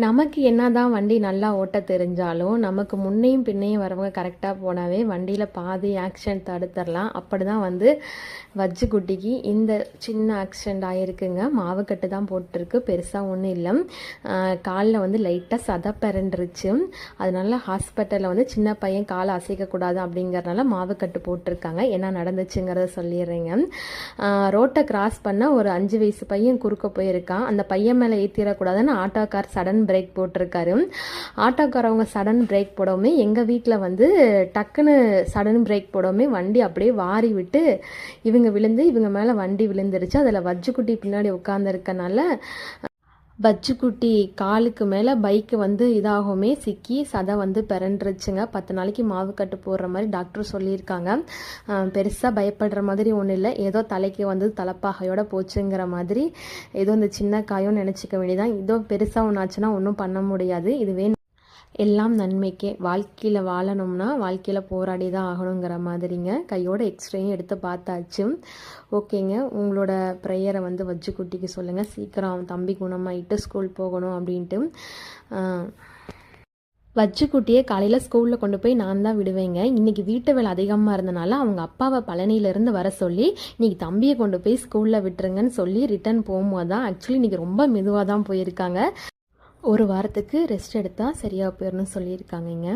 நமக்கு என்னதான் வண்டி நல்லா ஓட்ட தெரிஞ்சாலும் நமக்கு முன்னையும் பின்னையும் வரவங்க கரெக்டாக போனாவே வண்டியில் பாதி ஆக்சிடென்ட் தடுத்துடலாம். அப்படி தான் வஜ்ஜு குட்டிக்கு இந்த சின்ன ஆக்சிடென்ட் ஆகிருக்குங்க. மாவுக்கட்டு தான் போட்டிருக்கு, பெருசாக ஒன்றும் இல்லை. காலில் லைட்டாக சதை பிறண்டுருச்சு. அதனால ஹாஸ்பிட்டலில் சின்ன பையன் காலை அசைக்கக்கூடாது அப்படிங்கிறதுனால மாவுக்கட்டு போட்டிருக்காங்க. என்ன நடந்துச்சுங்கிறத சொல்லிடுறேங்க. ரோட்டை கிராஸ் பண்ண ஒரு 5 வயசு பையன் குறுக்க போயிருக்கான். அந்த பையன் மேலே ஏற்றிடக்கூடாதுன்னு ஆட்டோக்கார் சடன் பிரேக் போட்டிருக்காரு. ஆட்டோக்காரவங்க சடன் பிரேக் போடவுமே எங்கள் வீட்டில் டக்குன்னு சடன் பிரேக் போடவுமே வண்டி அப்படியே வாரி விட்டு இவங்க விழுந்து இவங்க மேலே வண்டி விழுந்துருச்சு. அதில் வஜ்ஜுக்குட்டி பின்னாடி உட்காந்துருக்கனால வஜ்ஜுக்குட்டி காலுக்கு மேலே பைக்கு இதாகவுமே சிக்கி சதை பிறண்டுருச்சுங்க. 10 நாளைக்கு மாவு கட்டு போடுற மாதிரி டாக்டர் சொல்லியிருக்காங்க. பெருசாக பயப்படுற மாதிரி ஒன்றும் இல்லை, ஏதோ தலைக்கு தலைப்பாகையோட போச்சுங்கிற மாதிரி ஏதோ இந்த சின்ன காயம் நினச்சிக்க வேண்டியதான். ஏதோ பெருசாக ஒன்று ஆச்சுன்னா ஒன்றும் பண்ண முடியாது. இதுவே எல்லாம் நன்மைக்கே. வாழ்க்கையில் வாழணும்னா வாழ்க்கையில் போராடி தான் ஆகணுங்கிற மாதிரிங்க. கையோட எக்ஸ்ரேயும் எடுத்து பார்த்தாச்சு. ஓகேங்க, உங்களோட ப்ரேயரை வஜ்ஜுக்குட்டிக்கு சொல்லுங்கள். சீக்கிரம் தம்பி குணமாயிட்டு ஸ்கூல் போகணும் அப்படின்ட்டு. வஜ்ஜுக்குட்டியை காலையில் ஸ்கூலில் கொண்டு போய் நான் தான் விடுவேங்க. இன்றைக்கி வீட்டு வேலை அதிகமாக இருந்தனால அவங்க அப்பாவை பழனியிலேருந்து வர சொல்லி இன்றைக்கி தம்பியை கொண்டு போய் ஸ்கூலில் விட்டுருங்கன்னு சொல்லி ரிட்டன் போகும்போது தான் ஆக்சுவலி இன்றைக்கி ரொம்ப மெதுவாக தான் போயிருக்காங்க. ஒரு வாரத்துக்கு ரெஸ்ட் எடுத்தால் சரியாக போயிடணும்னு சொல்லியிருக்காங்கங்க.